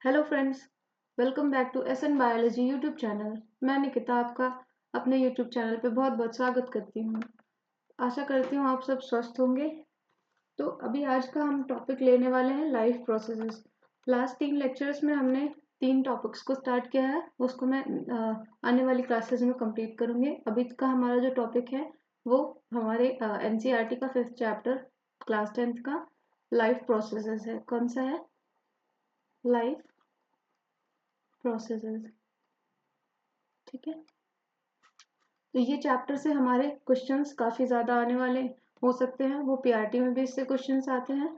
Hello friends, welcome back to SN biology YouTube channel. मैं निकिता आपका अपने यूट्यूब चैनल पे बहुत बहुत स्वागत करती हूँ। आशा करती हूँ आप सब स्वस्थ होंगे। तो अभी आज का हम टॉपिक लेने वाले हैं लाइफ प्रोसेसेस। लास्ट 3 लेक्चर्स में हमने 3 टॉपिक्स को स्टार्ट किया है, उसको मैं आने वाली क्लासेस में कंप्लीट करूँगी। अभी का हमारा जो टॉपिक है वो हमारे एनसीईआरटी का 5th चैप्टर क्लास 10th का लाइफ प्रोसेसेस है। कौन सा है? Life processes. ठीक है, तो ये चैप्टर से हमारे क्वेश्चंस काफ़ी ज़्यादा आने वाले हो सकते हैं। वो पीआरटी में भी इससे क्वेश्चंस आते हैं,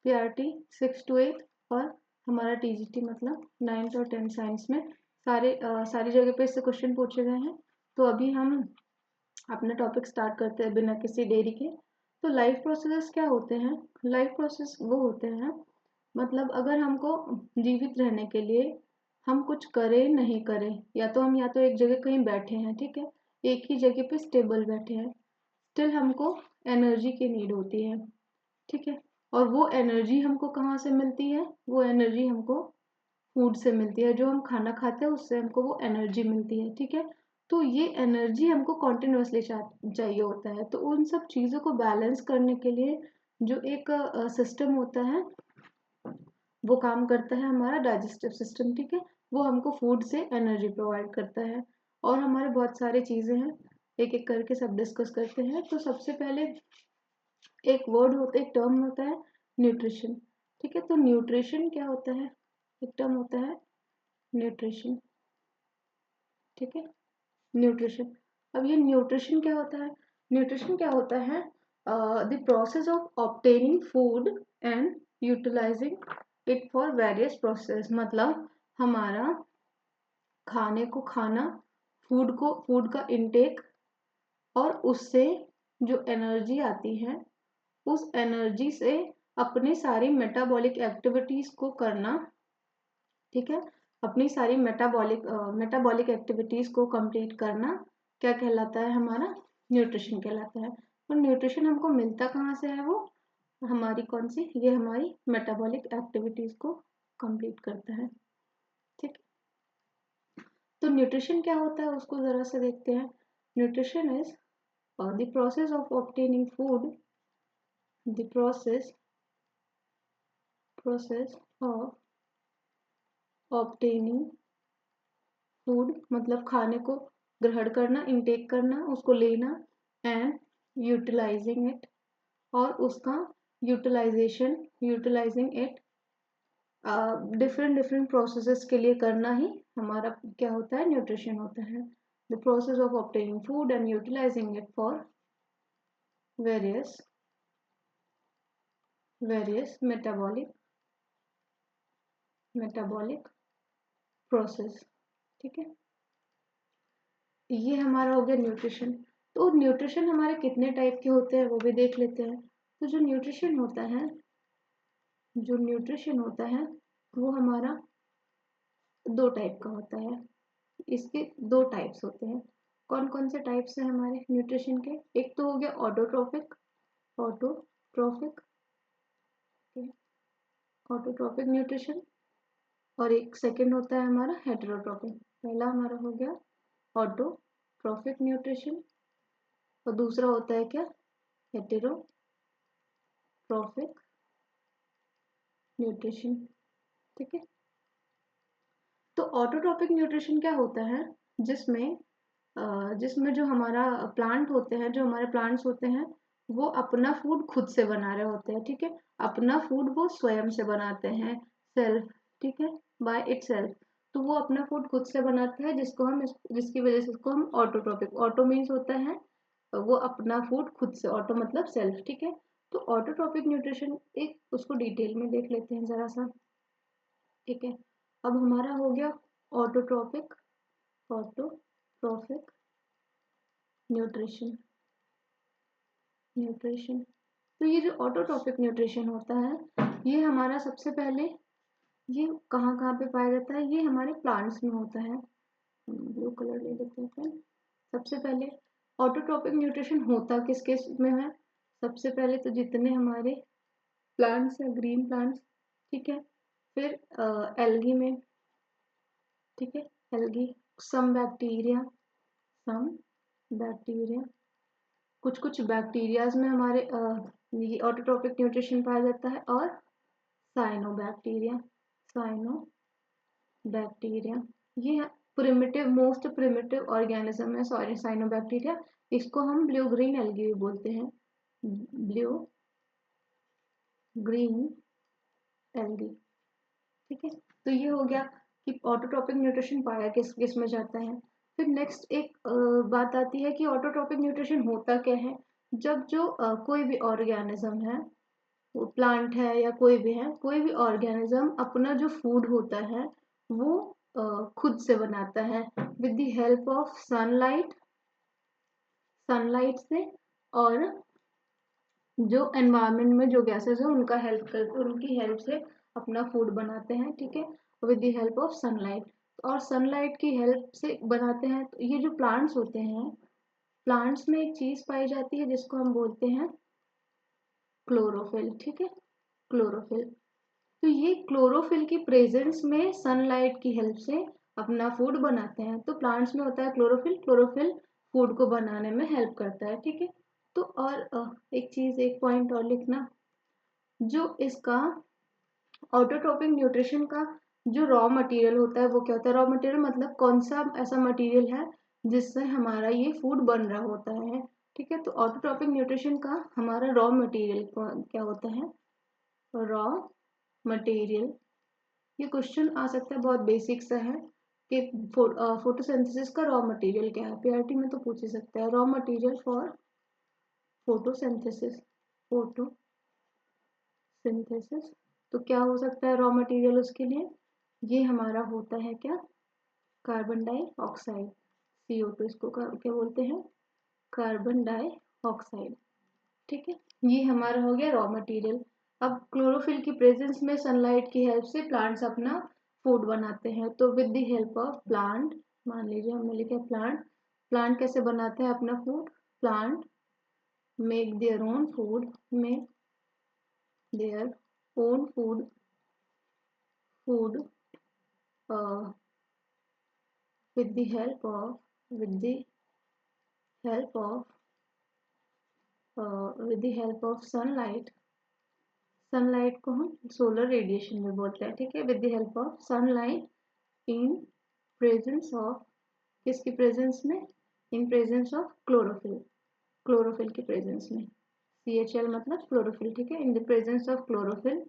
पीआरटी 6 to 8 और हमारा टीजीटी मतलब 9th और 10th साइंस में सारी जगह पे इससे क्वेश्चन पूछे गए हैं। तो अभी हम अपना टॉपिक स्टार्ट करते हैं बिना किसी देरी के। तो लाइफ प्रोसेस क्या होते हैं? लाइफ प्रोसेस वो होते हैं, मतलब अगर हमको जीवित रहने के लिए हम कुछ करें नहीं करें, या तो एक जगह कहीं बैठे हैं, ठीक है, एक ही जगह पे स्टेबल बैठे हैं, स्टिल हमको एनर्जी की नीड होती है। ठीक है, और वो एनर्जी हमको कहाँ से मिलती है? वो एनर्जी हमको फूड से मिलती है। जो हम खाना खाते हैं उससे हमको वो एनर्जी मिलती है। ठीक है, तो ये एनर्जी हमको कॉन्टिन्यूसली चाहिए होता है। तो उन सब चीज़ों को बैलेंस करने के लिए जो एक सिस्टम होता है वो काम करता है हमारा डाइजेस्टिव सिस्टम। ठीक है, वो हमको फूड से एनर्जी प्रोवाइड करता है। और हमारे बहुत सारी चीज़ें हैं, एक एक करके सब डिस्कस करते हैं। तो सबसे पहले एक टर्म होता है न्यूट्रिशन। ठीक है, तो न्यूट्रिशन क्या होता है? एक टर्म होता है न्यूट्रिशन। ठीक है, न्यूट्रिशन। अब ये न्यूट्रिशन क्या होता है? न्यूट्रिशन क्या होता है? The process of obtaining food and utilising it for various process. मतलब हमारा खाने को खाना, फूड का इनटेक, और उससे जो एनर्जी आती है उस एनर्जी से अपनी सारी मेटाबॉलिक एक्टिविटीज को करना। ठीक है, अपनी सारी मेटाबॉलिक एक्टिविटीज को कंप्लीट करना क्या कहलाता है? हमारा न्यूट्रिशन कहलाता है। और न्यूट्रिशन हमको मिलता कहाँ से है? वो हमारी कौन सी, ये हमारी मेटाबॉलिक एक्टिविटीज को कंप्लीट करता है। ठीक, तो न्यूट्रिशन क्या होता है उसको जरा से देखते हैं। Nutrition is the process of obtaining food, the process of obtaining food मतलब खाने को ग्रहण करना, इनटेक करना, उसको लेना, एंड यूटिलाइजिंग इट, और उसका utilising it different different processes के लिए करना ही हमारा क्या होता है? न्यूट्रिशन होता है। The process of obtaining food and utilising it for various metabolic process. ठीक है, ये हमारा हो गया न्यूट्रिशन। तो न्यूट्रिशन हमारे कितने टाइप के होते हैं वो भी देख लेते हैं। तो जो न्यूट्रिशन होता है वो हमारा 2 टाइप का होता है। इसके 2 टाइप्स होते हैं। कौन कौन से टाइप्स हैं हमारे न्यूट्रिशन के? एक तो हो गया ऑटोट्रोफिक ऑटोट्रोफिक न्यूट्रिशन, और एक सेकंड होता है हमारा हेटेरोट्रोफिक। पहला हमारा हो गया ऑटोट्रोफिक न्यूट्रिशन, और दूसरा होता है क्या? Heterotrophic nutrition. ठीक है, तो ऑटोट्रोफिक न्यूट्रिशन क्या होता है? जिसमें जो हमारा प्लांट होते हैं, जो हमारे प्लांट्स होते हैं, वो अपना फूड खुद से बना रहे होते हैं। ठीक है, अपना फूड वो स्वयं से बनाते हैं, सेल्फ। ठीक है, बाय इट सेल्फ। तो वो अपना फूड खुद से बनाते हैं, जिसकी वजह से इसको हम ऑटो मीन्स होता है वो अपना फूड खुद से, ऑटो मतलब सेल्फ। ठीक है, तो ऑटोट्रोपिक न्यूट्रिशन एक उसको डिटेल में देख लेते हैं जरा सा। ठीक है, अब हमारा हो गया ऑटोट्रोपिक ऑटोट्रोफिक न्यूट्रिशन। तो ये जो ऑटोट्रोपिक न्यूट्रिशन होता है ये हमारा सबसे पहले ये कहाँ कहाँ पे पाया जाता है? ये हमारे प्लांट्स में होता है। ब्लू कलर ले लेते हैं फिर। सबसे पहले ऑटोट्रोपिक न्यूट्रिशन होता किस किस में है? सबसे पहले तो जितने हमारे प्लांट्स हैं, ग्रीन प्लांट्स, ठीक है, फिर एल्गी में, ठीक है, एल्गी, सम बैक्टीरिया कुछ कुछ बैक्टीरियाज में हमारे ये ऑटोट्रोपिक न्यूट्रिशन पाया जाता है, और साइनोबैक्टीरिया ये प्रिमिटिव, मोस्ट प्रिमिटिव ऑर्गेनिज्म है साइनोबैक्टीरिया। इसको हम ब्लू ग्रीन एल्गी भी बोलते हैं, ब्लू ग्रीन एल्गी, ठीक है। तो ये हो गया कि ऑटोट्रोपिक न्यूट्रिशन पाया किस किस में जाता है। फिर नेक्स्ट एक बात आती है कि ऑटोट्रोपिक न्यूट्रिशन होता क्या है। जब जो कोई भी ऑर्गेनिज्म है, वो प्लांट है या कोई भी है, कोई भी ऑर्गेनिज्म अपना जो फूड होता है वो खुद से बनाता है with the help of sunlight से, और जो एनवायरनमेंट में जो गैसेस है उनकी हेल्प से अपना फूड बनाते हैं, ठीक है, with the help of sunlight. और सनलाइट की हेल्प से बनाते हैं। तो ये जो प्लांट्स होते हैं, प्लांट्स में एक चीज पाई जाती है जिसको हम बोलते हैं क्लोरोफिल, ठीक है, क्लोरोफिल। तो ये क्लोरोफिल की प्रेजेंस में सनलाइट की हेल्प से अपना फूड बनाते हैं। तो प्लांट्स में होता है क्लोरोफिल फूड को बनाने में हेल्प करता है, ठीक है। तो और एक चीज, एक पॉइंट और लिखना, जो इसका ऑटोट्रोपिक न्यूट्रिशन का जो रॉ मटेरियल होता है वो क्या होता है। रॉ मटेरियल मतलब कौन सा ऐसा मटेरियल है जिससे हमारा ये फूड बन रहा होता है, ठीक है। तो ऑटोट्रोपिक न्यूट्रिशन का हमारा रॉ मटेरियल क्या होता है, रॉ मटेरियल। ये क्वेश्चन आ सकता है, बहुत बेसिक सा है कि फोटोसिंथेसिस का रॉ मटेरियल क्या है। पीआरटी में तो पूछ ही सकता है, रॉ मटेरियल फॉर फोटोसिंथेसिस, तो क्या हो सकता है रॉ मटेरियल उसके लिए। ये हमारा होता है क्या, कार्बन डाइऑक्साइड, CO2, इसको क्या बोलते हैं, कार्बन डाइऑक्साइड, ठीक है। ये हमारा हो गया रॉ मटेरियल। अब क्लोरोफिल की प्रेजेंस में सनलाइट की हेल्प से प्लांट्स अपना फूड बनाते हैं। तो with the help of plant, मान लीजिए हमने लिखा प्लांट कैसे बनाते हैं अपना food, plant make their own food, with the help of sunlight को हम सोलर रेडिएशन में बोलते हैं, ठीक है। With the help of sunlight in presence of, किसकी प्रेजेंस में, इन प्रेजेंस ऑफ क्लोरोफिल की प्रेजेंस में, CHL मतलब क्लोरोफिल, ठीक है, in the presence of chlorophyll.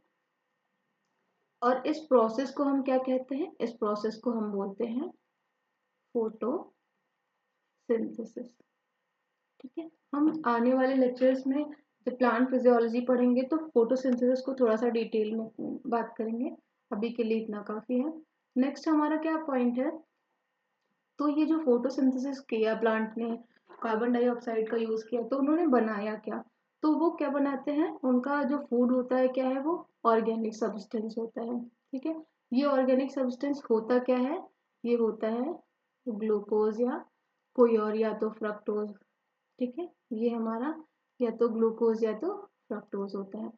और इस प्रोसेस को हम क्या कहते हैं, इस प्रोसेस को हम बोलते हैं फोटोसिंथेसिस, ठीक है। हम आने वाले लेक्चर्स में जब प्लांट फिजियोलॉजी पढ़ेंगे तो फोटोसिंथेसिस को थोड़ा सा डिटेल में बात करेंगे, अभी के लिए इतना काफी है। नेक्स्ट हमारा क्या पॉइंट है, तो ये जो फोटोसिंथेसिस किया प्लांट ने, कार्बन डाइऑक्साइड का यूज किया, तो उन्होंने बनाया क्या, तो वो क्या बनाते हैं, उनका जो फूड होता है क्या है, वो ऑर्गेनिक सब्सटेंस होता है, ठीक है। ये ऑर्गेनिक सब्सटेंस होता क्या है, ये होता है ग्लूकोज या कोई और, या तो फ्रक्टोज, ठीक है। ये हमारा या तो ग्लूकोज या तो फ्रक्टोज होता है,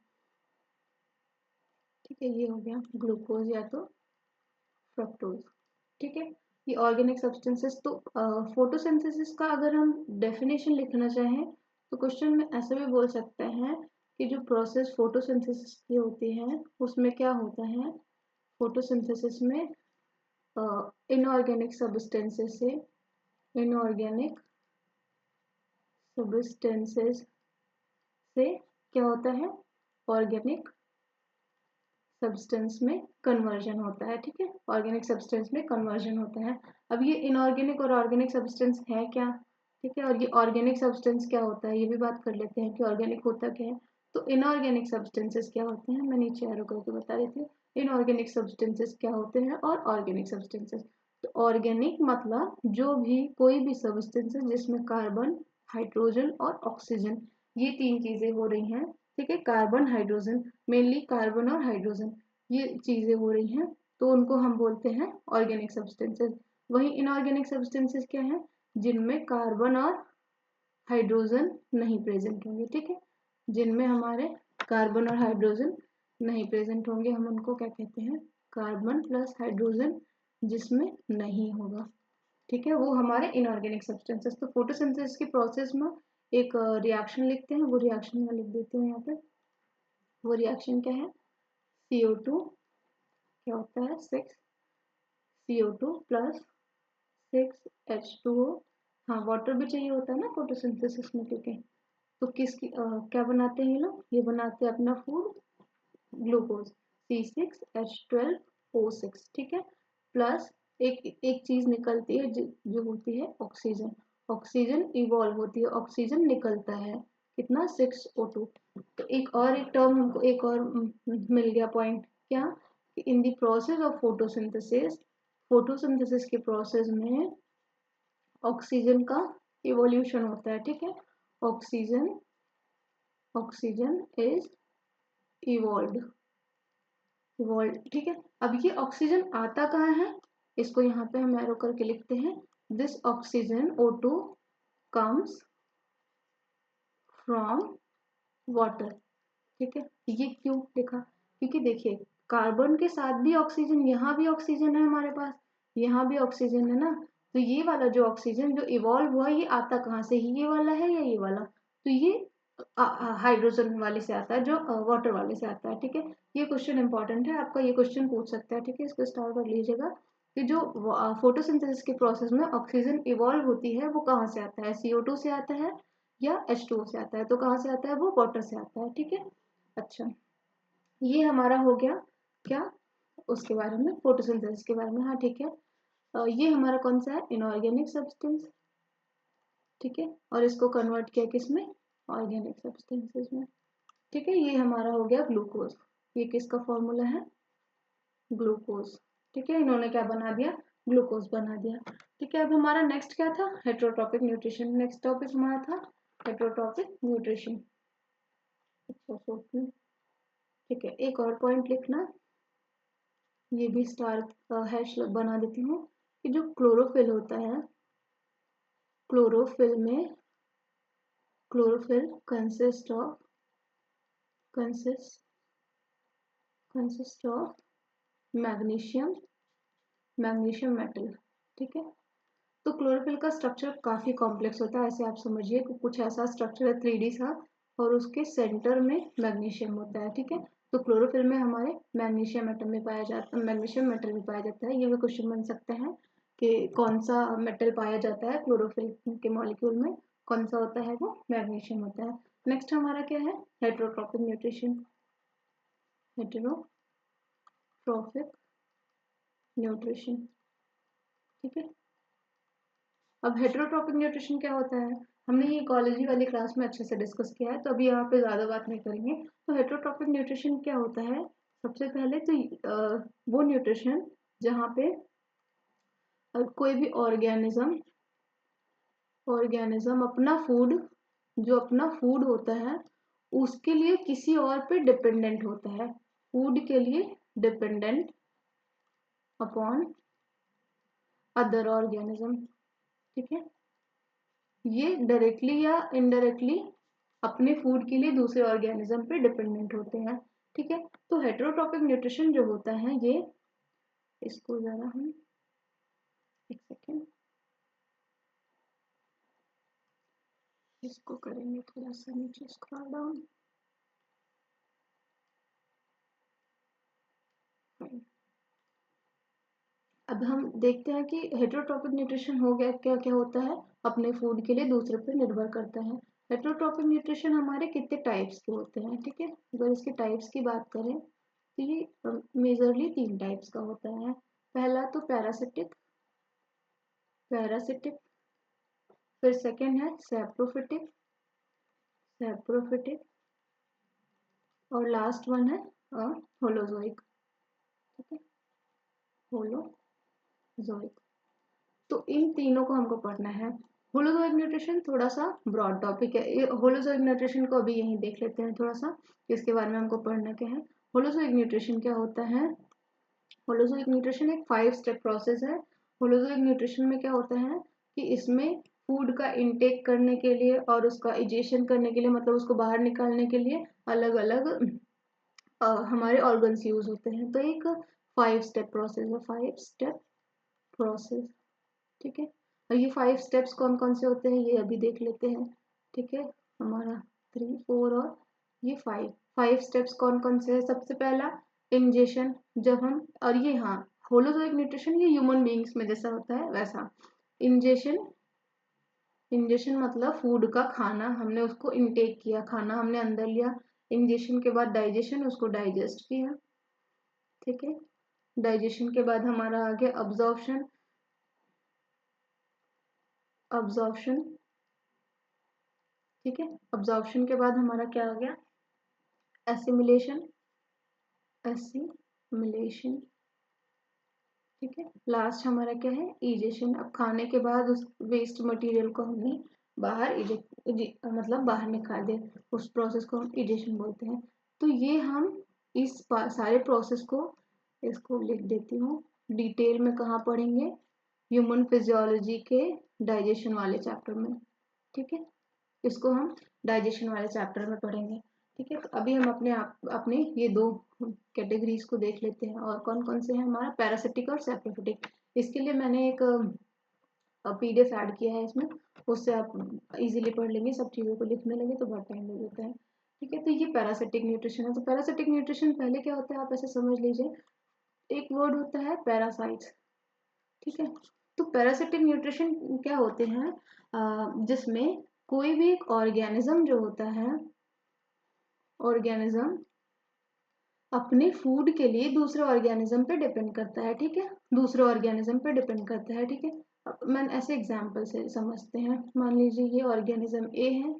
ठीक है। ये हो गया ग्लूकोज या तो फ्रक्टोज, ठीक है। ये ऑर्गेनिक सब्सटेंसेस। तो फोटोसिंथेसिस का अगर हम डेफिनेशन लिखना चाहें तो क्वेश्चन में ऐसे भी बोल सकते हैं कि जो प्रोसेस फोटोसिंथेसिस की होती है उसमें क्या होता है, फोटोसिंथेसिस में इनऑर्गेनिक सब्सटेंसेस से क्या होता है, ऑर्गेनिक सब्सटेंस में कन्वर्जन होता है, ठीक है, ऑर्गेनिक सब्सटेंस में कन्वर्जन होता है। अब ये इनऑर्गेनिक और ऑर्गेनिक सब्सटेंस है क्या, ठीक है, और ये ऑर्गेनिक सब्सटेंस क्या होता है ये भी बात कर लेते हैं कि ऑर्गेनिक होता क्या है। तो इनऑर्गेनिक सब्सटेंसेस क्या होते हैं, मैं नीचे एरो करके बता देती हूँ। इनऑर्गेनिक सब्सटेंसेस क्या होते हैं और ऑर्गेनिक सब्सटेंसेस। तो ऑर्गेनिक मतलब जो भी कोई भी सब्सटेंसेस जिसमें कार्बन, हाइड्रोजन और ऑक्सीजन, ये तीन चीजें हो रही हैं, ठीक है, कार्बन हाइड्रोजन, मेनली कार्बन और हाइड्रोजन ये चीजें हो रही हैं, तो उनको हम बोलते हैं ऑर्गेनिक सब्सटेंसेस। वही इनऑर्गेनिक सब्सटेंसेस क्या है, जिनमें कार्बन और हाइड्रोजन नहीं प्रेजेंट होंगे, ठीक है, जिनमें हमारे कार्बन और हाइड्रोजन नहीं प्रेजेंट होंगे, हम उनको क्या कहते हैं, कार्बन प्लस हाइड्रोजन जिसमें नहीं होगा, ठीक है, वो हमारे इनऑर्गेनिक सब्सटेंसेस। तो फोटोसिंथेसिस की प्रोसेस में एक रिएक्शन लिखते हैं, वो रिएक्शन में लिख देती हूँ यहाँ पे। वो रिएक्शन क्या है, CO2 क्या होता है 6 CO2 प्लस 6H2O। हाँ, वाटर भी चाहिए होता है ना फोटोसिंथेसिस में, क्योंकि तो क्या बनाते हैं ये लोग, ये बनाते हैं अपना फूड ग्लूकोज C6H12O6, ठीक है, प्लस एक चीज निकलती है जो होती है ऑक्सीजन। ऑक्सीजन इवॉल्व होती है, ऑक्सीजन निकलता है कितना 6O2। तो एक टर्म हमको एक और मिल गया पॉइंट, क्या, in the process of photosynthesis, photosynthesis के प्रोसेस में ऑक्सीजन का इवोल्यूशन होता है, ठीक है, ऑक्सीजन इज इवॉल्व्ड, ठीक है। अब ये ऑक्सीजन आता कहाँ है, इसको यहाँ पे हम एरो करके लिखते हैं, this oxygen O2 comes from water, ठीक है। ये क्यों लिखा, क्योंकि देखिए कार्बन के साथ भी ऑक्सीजन, यहाँ भी ऑक्सीजन है हमारे पास, यहाँ भी ऑक्सीजन है ना, तो ये वाला जो ऑक्सीजन जो इवॉल्व हुआ ये आता कहाँ से, ये वाला है या ये वाला, तो ये हाइड्रोजन वाले से आता है, जो वाटर वाले से आता है, ठीक है। ये क्वेश्चन इंपॉर्टेंट है, आपका ये क्वेश्चन पूछ सकता है, ठीक है, इसको स्टार कर लीजिएगा कि जो फोटोसिंथेसिस के प्रोसेस में ऑक्सीजन इवॉल्व होती है वो कहाँ से आता है, CO2 से आता है या H2O से आता है, तो कहाँ से आता है, वो वाटर से आता है, ठीक है। अच्छा, ये हमारा हो गया क्या, उसके बारे में, फोटोसिंथेसिस के बारे में, हाँ ठीक है। ये हमारा कौन सा है, इनऑर्गेनिक सब्सटेंस, ठीक है, और इसको कन्वर्ट किया किसमें, ऑर्गेनिक सब्सटेंसेस में, ठीक है। ये हमारा हो गया ग्लूकोज, ये किसका फॉर्मूला है, ग्लूकोज, ठीक है, इन्होंने क्या बना दिया, ग्लूकोज बना दिया, ठीक है। अब हमारा नेक्स्ट क्या था, हेटेरोट्रॉपिक न्यूट्रिशन, नेक्स्ट टॉपिक हमारा था हेटेरोट्रॉपिक न्यूट्रिशन। अच्छा सोचना, ठीक है, एक और पॉइंट लिखना, ये भी स्टार हैश बना देती हूँ, कि जो क्लोरोफिल होता है, chlorophyll consist of magnesium metal, ठीक है। तो क्लोरोफिल का स्ट्रक्चर काफी कॉम्प्लेक्स होता है, ऐसे आप समझिए कि कुछ ऐसा स्ट्रक्चर है 3D सा, और उसके सेंटर में मैग्नीशियम होता है, ठीक है। तो क्लोरोफिल में हमारे मैग्नीशियम एटम में पाया जाता है, मैग्नीशियम मेटल में पाया जाता है, ये भी क्वेश्चन बन सकते हैं कि कौन सा मेटल पाया जाता है क्लोरोफिल के मॉलिक्यूल में, कौन सा होता है, वो मैग्नीशियम होता है। नेक्स्ट हमारा क्या है, हेटेरोट्रॉपिक न्यूट्रिशन, हेटेरोट्रॉपिक न्यूट्रिशन, ठीक है। अब हेटेरोट्रॉपिक न्यूट्रिशन क्या होता है, हमने ये इकोलॉजी वाली क्लास में अच्छे से डिस्कस किया है, तो अभी यहाँ पे ज़्यादा बात नहीं करेंगे। तो हेटेरोट्रॉपिक न्यूट्रिशन क्या होता है, सबसे पहले तो वो न्यूट्रिशन जहाँ पे कोई भी ऑर्गेनिज्म अपना फूड, जो अपना फूड होता है उसके लिए किसी और पे डिपेंडेंट होता है, फूड के लिए डिपेंडेंट अपॉन अदर ऑर्गेनिज्म, ठीक है। ये डायरेक्टली या इनडायरेक्टली अपने फूड के लिए दूसरे ऑर्गेनिज्म पे डिपेंडेंट होते हैं, ठीक है। तो हेटेरोट्रॉपिक न्यूट्रिशन जो होता है ये, इसको जरा हम एक सेकेंड, इसको करेंगे थोड़ा सा नीचे स्क्रॉल डाउन, अब हम देखते हैं कि हेटेरोट्रॉपिक न्यूट्रिशन हो गया, क्या क्या होता है, अपने फूड के लिए दूसरे पर निर्भर करता है। हेटेरोट्रॉपिक न्यूट्रिशन हमारे कितने टाइप्स के होते हैं, ठीक है। अगर इसके टाइप्स की बात करें तो ये मेजरली 3 टाइप्स का होता है। पहला तो पैरासिटिक, फिर सेकेंड है सैप्रोफिटिक, और लास्ट वन है होलोजोइक, ठीक है, होलोजोइक। तो इन तीनों को हमको पढ़ना है। होलोजोइक न्यूट्रिशन थोड़ा सा ब्रॉड टॉपिक है, होलोजोइक न्यूट्रिशन को अभी यहीं देख लेते हैं थोड़ा सा, इसके बारे में हमको पढ़ना क्या है। होलोजोइक न्यूट्रिशन क्या होता है, होलोजोइक न्यूट्रिशन एक 5 स्टेप प्रोसेस है। होलोजोइक न्यूट्रिशन में क्या होता है कि इसमें फूड का इनटेक करने के लिए और उसका इजेशन करने के लिए, मतलब उसको बाहर निकालने के लिए अलग अलग हमारे ऑर्गन्स यूज होते हैं। तो एक 5 स्टेप प्रोसेस है, 5 स्टेप प्रोसेस, ठीक है। और ये 5 स्टेप्स कौन कौन से होते हैं ये अभी देख लेते हैं, ठीक है। हमारा 3 4 और ये 5 स्टेप्स कौन कौन से है। सबसे पहला इंजेशन, जब हम, और ये हाँ होलोजोइक न्यूट्रिशन ये ह्यूमन बींग्स में जैसा होता है वैसा। इंजेशन, इंजेशन मतलब फूड का खाना, हमने उसको इनटेक किया, खाना हमने अंदर लिया। इंजेशन के बाद डाइजेशन, उसको डाइजेस्ट किया, ठीक है। डाइजेशन के बाद हमारा आ गया अब्जॉर्प्शन, अब्जॉर्प्शन, ठीक है। अब्जॉर्प्शन के बाद हमारा क्या आ गया, एसिमिलेशन, एसिमिलेशन, ठीक है। लास्ट हमारा क्या है, इजेशन। अब खाने के बाद उस वेस्ट मटेरियल को हमने बाहर मतलब बाहर निकाल दे, उस प्रोसेस को हम इजेशन बोलते हैं। तो ये हम इस सारे प्रोसेस को, इसको लिख देती हूँ, डिटेल में कहाँ पढ़ेंगे, ह्यूमन फिजियोलॉजी के डाइजेशन वाले चैप्टर में, ठीक है। इसको हम डाइजेशन वाले चैप्टर में पढ़ेंगे, ठीक है। तो अभी हम अपने ये दो कैटेगरीज को देख लेते हैं, और कौन कौन से हैं हमारा, पैरासिटिक और सैप्रोफिटिक। इसके लिए मैंने एक PDF ऐड किया है इसमें, उससे आप इजीली पढ़ लेंगे। सब चीज़ों को लिखने लगे तो बहुत टाइम लग जाता है, ठीक है। तो ये पैरासिटिक न्यूट्रिशन है। तो पैरासिटिक न्यूट्रिशन पहले क्या होता है आप ऐसे समझ लीजिए, एक वर्ड होता है पैरासाइट्स, ठीक है। तो पैरासिटिक न्यूट्रिशन क्या होते हैं, जिसमें कोई भी एक ऑर्गेनिज्म जो होता है, ऑर्गेनिज्म अपने फूड के लिए दूसरे ऑर्गेनिज्म पे डिपेंड करता है, ठीक है। दूसरे ऑर्गेनिज्म पे डिपेंड करता है, ठीक है। अब मैं ऐसे एग्जांपल से समझते हैं, मान लीजिए ये ऑर्गेनिज्म ए है,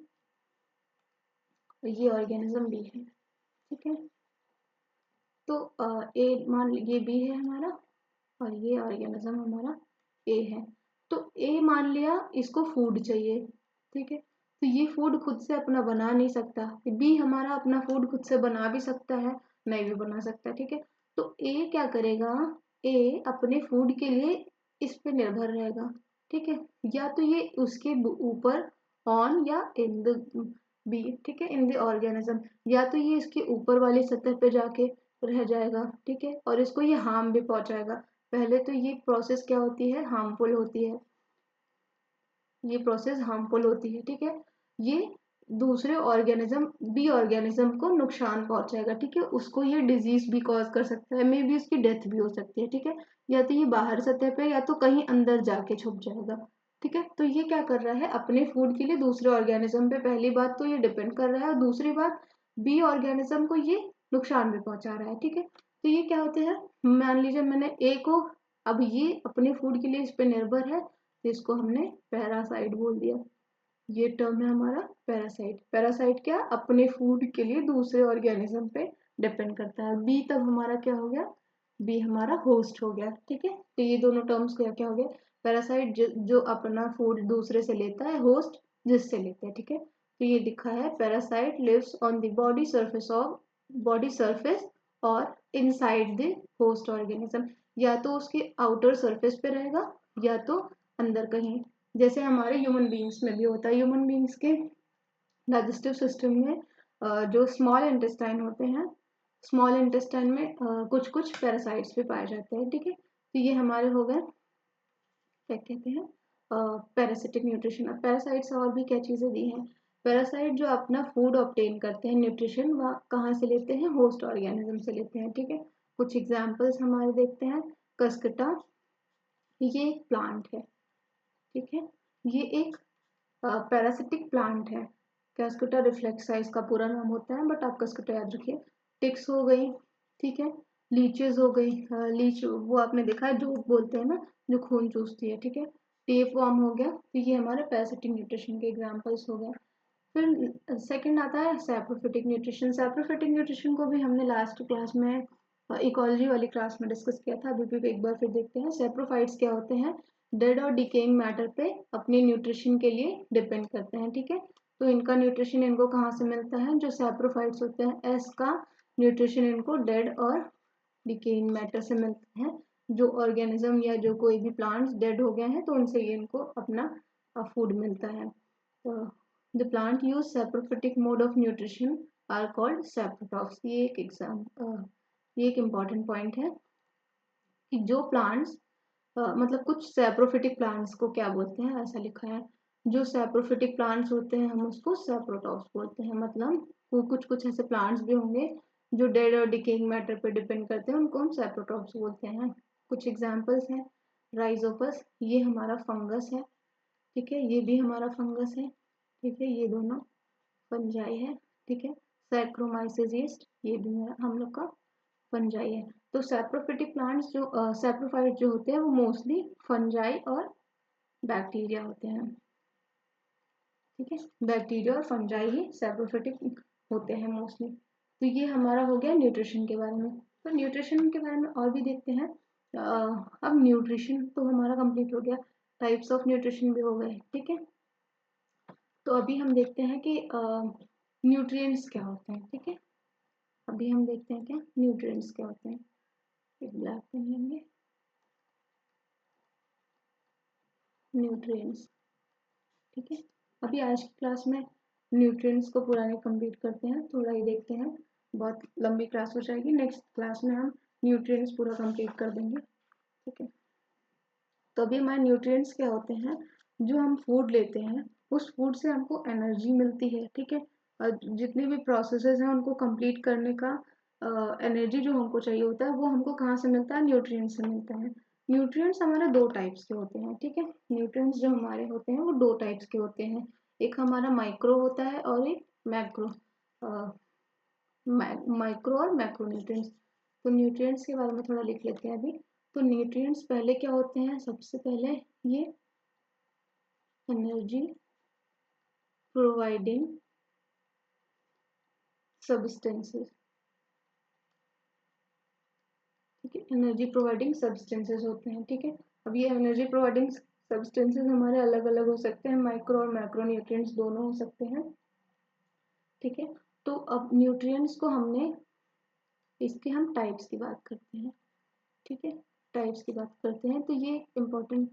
ये ऑर्गेनिज्म बी है, ठीक है। तो ए मान ये बी है हमारा, और ये ऑर्गेनिज्म हमारा ए है। तो ए मान लिया इसको फूड चाहिए, ठीक है। तो ये फूड खुद से अपना बना नहीं सकता, बी हमारा अपना फूड खुद से बना भी सकता है, नहीं भी बना सकता, ठीक है। तो ए क्या करेगा, ए अपने फूड के लिए इस पे निर्भर रहेगा, ठीक है। या तो ये उसके ऊपर ऑन या इन द बी, ठीक है, इन द ऑर्गेनिज्म, या तो ये इसके ऊपर वाली सतह पे जाके रह जाएगा, ठीक है। और इसको ये हार्म भी पहुंचाएगा। पहले तो ये प्रोसेस क्या होती है, हार्मफुल होती है, ये प्रोसेस हार्मफुल होती है, ठीक है। ये दूसरे ऑर्गेनिज्म बी ऑर्गेनिज्म को नुकसान पहुंचाएगा, ठीक है। उसको ये डिजीज भी कॉज कर सकता है, मे बी उसकी डेथ भी हो सकती है, ठीक है। या तो ये बाहर सतह पे या तो कहीं अंदर जाके छुप जाएगा, ठीक है। तो ये क्या कर रहा है, अपने फूड के लिए दूसरे ऑर्गेनिज्म पे पहली बात तो ये डिपेंड कर रहा है, और दूसरी बात बी ऑर्गेनिज्म को ये नुकसान भी पहुंचा रहा है, ठीक है। तो ये क्या होते हैं, मान लीजिए मैंने ए को, अब ये अपने फूड के लिए इस पे निर्भर है, जिसको हमने पैरासाइट बोल दिया। ये टर्म है हमारा पैरासाइट। पैरासाइट क्या, अपने फूड के लिए दूसरे ऑर्गेनिज्म पे डिपेंड करता है। बी तब हमारा क्या हो गया, बी हमारा होस्ट हो गया, ठीक है। तो ये दोनों टर्म्स क्या क्या हो गया, पैरासाइट जो अपना फूड दूसरे से लेता है, होस्ट जिससे लेता है, ठीक है। तो ये लिखा है parasite lives on the body surface और इनसाइड द होस्ट ऑर्गेनिज्म, या तो उसके आउटर सरफेस पे रहेगा या तो अंदर कहीं, जैसे हमारे ह्यूमन बींग्स में भी होता है। ह्यूमन बींग्स के डाइजेस्टिव सिस्टम में जो स्मॉल इंटेस्टाइन होते हैं, स्मॉल इंटेस्टाइन में कुछ कुछ पैरासाइट्स भी पाए जाते हैं, ठीक है। तो ये हमारे हो गए, क्या कहते हैं, पैरासिटिक न्यूट्रिशन। अब पैरासाइट्स और भी क्या चीज़ें दी हैं, पैरासाइट जो अपना फूड ऑब्टेन करते हैं, न्यूट्रिशन, वह कहाँ से लेते हैं, होस्ट ऑर्गेनिज्म से लेते हैं, ठीक है। कुछ एग्जाम्पल्स हमारे देखते हैं, कस्कटा, ये एक प्लांट है, ठीक है। ये एक पैरासिटिक प्लांट है, कैस्कुटा रिफ्लेक्सा इसका पूरा नाम होता है, बट आप कैस्कुटा याद रखिए। टिक्स हो गई, ठीक है। लीचेस हो गई, लीच वो आपने देखा है जो बोलते हैं ना, जो खून चूसती है, ठीक है। टेप वॉर्म हो गया। तो ये हमारे पैरासिटिक न्यूट्रिशन के एग्जाम्पल्स हो गए। फिर सेकंड आता है सैप्रोफिटिक न्यूट्रिशन। सैप्रोफिटिक न्यूट्रिशन को भी हमने लास्ट क्लास में, इकोलॉजी वाली क्लास में डिस्कस किया था। अभी भी एक बार फिर देखते हैं। सैप्रोफाइट्स क्या होते हैं, डेड और डिकेइंग मैटर पे अपने न्यूट्रिशन के लिए डिपेंड करते हैं, ठीक है। तो इनका न्यूट्रिशन इनको कहाँ से मिलता है, जो सैप्रोफाइट्स होते हैं, एस का न्यूट्रिशन इनको डेड और डिकेइंग मैटर से मिलता है। जो ऑर्गेनिज्म या जो कोई भी प्लांट्स डेड हो गए हैं तो उनसे ये इनको अपना फूड मिलता है। तो the plant use saprophytic mode of nutrition are called saprotrophs. ये एक इम्पॉर्टेंट पॉइंट है। कि जो प्लांट्स मतलब कुछ सैप्रोफिटिक प्लांट्स को क्या बोलते हैं, ऐसा लिखा है। जो सैप्रोफिटिक प्लांट्स होते हैं हम उसको सैप्रोटॉप्स बोलते हैं। मतलब वो कुछ कुछ ऐसे प्लांट्स भी होंगे जो डेड और डिकेइंग मैटर पे डिपेंड करते हैं, उनको हम सैप्रोटॉप्स बोलते हैं। कुछ एग्जांपल्स हैं, राइजोपस, ये हमारा फंगस है, ठीक है, ये भी हमारा फंगस है, ठीक है, ये दोनों फंजाई है, ठीक है। सैक्रोमाइसिस यीस्ट, ये भी हम लोग का फंजाई है। तो सैप्रोफिटिक प्लांट्स जो सैप्रोफाइट जो होते हैं वो मोस्टली फंजाई और बैक्टीरिया होते हैं, ठीक है। बैक्टीरिया और फंजाई ही सैप्रोफिटिक होते हैं मोस्टली। तो ये हमारा हो गया न्यूट्रिशन के बारे में। तो न्यूट्रिशन के बारे में और भी देखते हैं। अब न्यूट्रिशन तो हमारा कंप्लीट हो गया, टाइप्स ऑफ न्यूट्रिशन भी हो गए, ठीक है। तो अभी हम देखते हैं कि न्यूट्रिएंट्स क्या होते हैं, ठीक है। अभी हम देखते हैं क्या न्यूट्रिएंट्स क्या होते हैं। एक ब्लैक पेन लेंगे, न्यूट्रिएंट्स, ठीक है। अभी आज की क्लास में न्यूट्रिएंट्स को पूरा नहीं कंप्लीट करते हैं, थोड़ा ही देखते हैं, बहुत लंबी क्लास हो जाएगी। नेक्स्ट क्लास में हम न्यूट्रिएंट्स पूरा कंप्लीट कर देंगे, ठीक है। तो अभी हमारे न्यूट्रिएंट्स क्या होते हैं, जो हम फूड लेते हैं उस फूड से हमको एनर्जी मिलती है, ठीक है। और जितने भी प्रोसेसेस हैं उनको कंप्लीट करने का एनर्जी जो हमको चाहिए होता है वो हमको कहाँ से मिलता है, न्यूट्रिएंट्स से मिलता है। न्यूट्रिएंट्स हमारे दो टाइप्स के होते हैं, ठीक है। न्यूट्रिएंट्स जो हमारे होते हैं वो दो टाइप्स के होते हैं, एक हमारा माइक्रो होता है और एक मैक्रो। माइक्रो और मैक्रो न्यूट्रिएंट्स। तो न्यूट्रिएंट्स के बारे में थोड़ा लिख लेते हैं अभी। तो न्यूट्रिएंट्स पहले क्या होते हैं, सबसे पहले ये एनर्जी प्रोवाइडिंग सब्सटेंसेस, ठीक है, एनर्जी प्रोवाइडिंग सब्सटेंसेस होते हैं, ठीक है। अब ये एनर्जी प्रोवाइडिंग सब्सटेंसेस हमारे अलग अलग हो सकते हैं, माइक्रो और मैक्रो न्यूट्रिएंट्स दोनों हो सकते हैं, ठीक है। तो अब न्यूट्रिएंट्स को हमने, इसके हम टाइप्स की बात करते हैं, ठीक है, टाइप्स की बात करते हैं। तो ये इम्पोर्टेंट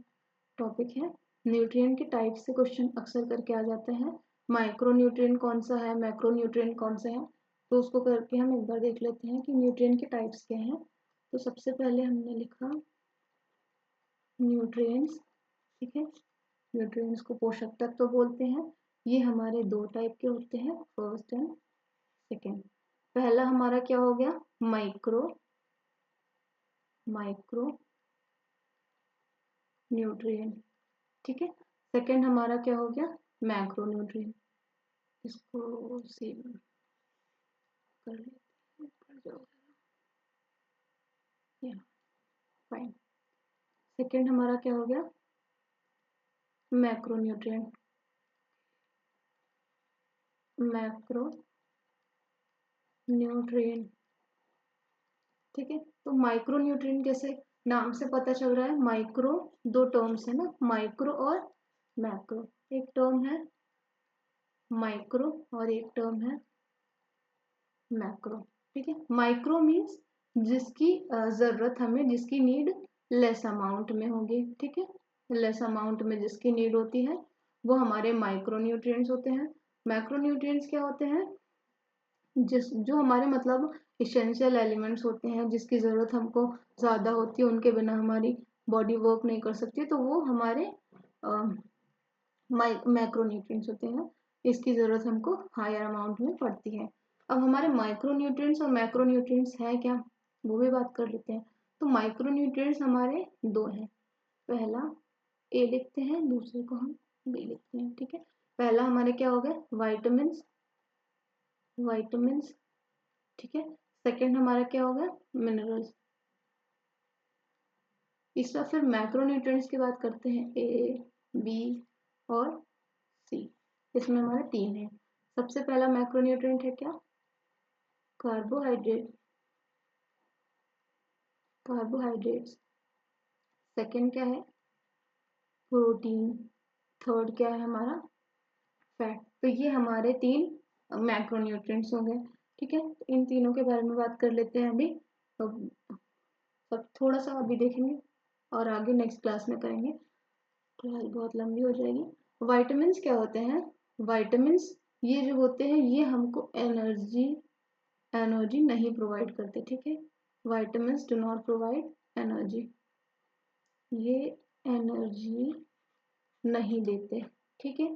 टॉपिक है। न्यूट्रिएंट के टाइप से क्वेश्चन अक्सर करके आ जाते हैं। माइक्रो न्यूट्रिएंट कौन सा है, मैक्रो न्यूट्रिएंट कौन सा है, तो उसको करके हम एक बार देख लेते हैं कि न्यूट्रिएंट के टाइप्स क्या हैं। तो सबसे पहले हमने लिखा न्यूट्रिएंट्स, ठीक है। न्यूट्रिएंट्स को पोषक तत्व बोलते हैं। ये हमारे दो टाइप के होते हैं, फर्स्ट एंड सेकेंड। पहला हमारा क्या हो गया, माइक्रो न्यूट्रिएंट, ठीक है। सेकेंड हमारा क्या हो गया, मैक्रो न्यूट्रिएंट। इसको सेव कर लेते हैं, कर जाओगे, फाइन। सेकेंड हमारा क्या हो गया, मैक्रो न्यूट्रिएंट, ठीक है। तो माइक्रो न्यूट्रिएंट जैसे नाम से पता चल रहा है, माइक्रो दो टर्म्स है ना, माइक्रो और मैक्रो। एक टर्म है माइक्रो और एक टर्म है मैक्रो, ठीक है। माइक्रो मीन्स जिसकी जरूरत हमें, जिसकी नीड लेस अमाउंट में होगी, ठीक है। लेस अमाउंट में जिसकी नीड होती है वो हमारे माइक्रो न्यूट्रिएंट्स होते हैं। मैक्रो न्यूट्रिएंट्स क्या होते हैं, जो हमारे मतलब इसेंशियल एलिमेंट्स होते हैं, जिसकी ज़रूरत हमको ज़्यादा होती है, उनके बिना हमारी बॉडी वर्क नहीं कर सकती, तो वो हमारे मैक्रो न्यूट्रिएंट्स होते हैं। इसकी ज़रूरत हमको हायर अमाउंट में पड़ती है। अब हमारे माइक्रो न्यूट्रिएंट्स और मैक्रो न्यूट्रिएंट्स है क्या, वो भी बात कर लेते हैं। तो माइक्रो न्यूट्रिएंट्स हमारे दो हैं, पहला ए लिखते हैं, दूसरे को हम बी लिखते हैं, ठीक है। पहला हमारे क्या हो गया, वाइटामिन्स, ठीक है। सेकेंड हमारा क्या हो गया, मिनरल्स। इस बार फिर मैक्रोन्यूट्रिएंट्स की बात करते हैं, ए, बी और सी। इसमें हमारे तीन है। सबसे पहला मैक्रोन्यूट्रिएंट है क्या, कार्बोहाइड्रेट्स। सेकेंड क्या है, प्रोटीन। थर्ड क्या है हमारा, फैट। तो ये हमारे तीन मैक्रोन्यूट्रिएंट्स हो गए, ठीक है। तो इन तीनों के बारे में बात कर लेते हैं अभी। अब सब थोड़ा सा अभी देखेंगे और आगे नेक्स्ट क्लास में करेंगे, क्लास बहुत लंबी हो जाएगी। वाइटामिन्स क्या होते हैं, वाइटामिन्स ये जो होते हैं ये हमको एनर्जी नहीं प्रोवाइड करते, ठीक है। vitamins do not provide energy, ये एनर्जी नहीं देते, ठीक है।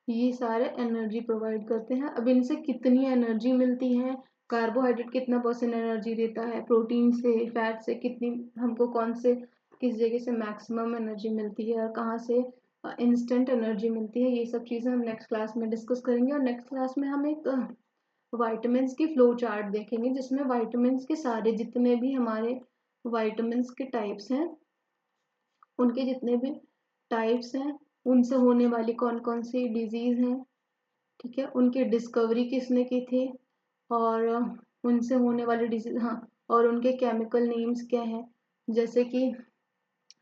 ये सारे एनर्जी प्रोवाइड करते हैं। अब इनसे कितनी एनर्जी मिलती है, कार्बोहाइड्रेट कितना % एनर्जी देता है, प्रोटीन से, फैट से कितनी, हमको कौन से किस जगह से मैक्सिमम एनर्जी मिलती है और कहाँ से इंस्टेंट एनर्जी मिलती है, ये सब चीज़ें हम नेक्स्ट क्लास में डिस्कस करेंगे। और नेक्स्ट क्लास में हम एक वाइटामिन्स की फ्लो चार्ट देखेंगे, जिसमें वाइटामिन्स के सारे जितने भी हमारे वाइटामिन्स के टाइप्स हैं, उनके जितने भी टाइप्स हैं, उनसे होने वाली कौन कौन सी डिजीज़ हैं, ठीक है, उनकी डिस्कवरी किसने की थी, और उनसे होने वाली डिजीज, हाँ, और उनके केमिकल नेम्स क्या हैं। जैसे कि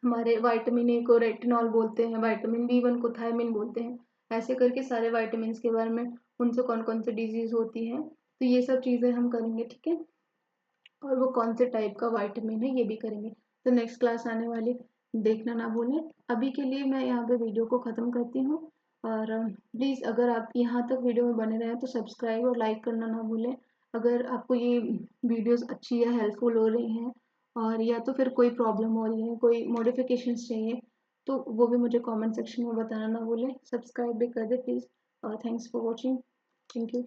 हमारे विटामिन ए को रेटिनॉल बोलते हैं, विटामिन B1 को थायमिन बोलते हैं, ऐसे करके सारे विटामिन के बारे में, उनसे कौन कौन सी डिजीज होती है, तो ये सब चीज़ें हम करेंगे, ठीक है। और वो कौन से टाइप का विटामिन है ये भी करेंगे। तो नेक्स्ट क्लास आने वाली देखना ना भूलें। अभी के लिए मैं यहाँ पे वीडियो को ख़त्म करती हूँ, और प्लीज़ अगर आप यहाँ तक वीडियो में बने रहें तो सब्सक्राइब और लाइक करना ना भूलें। अगर आपको ये वीडियोस अच्छी या हेल्पफुल हो रही हैं, और या तो फिर कोई प्रॉब्लम हो रही है, कोई मॉडिफिकेशंस चाहिए, तो वो भी मुझे कमेंट सेक्शन में बताना ना भूलें। सब्सक्राइब भी कर दे प्लीज़, और thanks for watching. Thank you.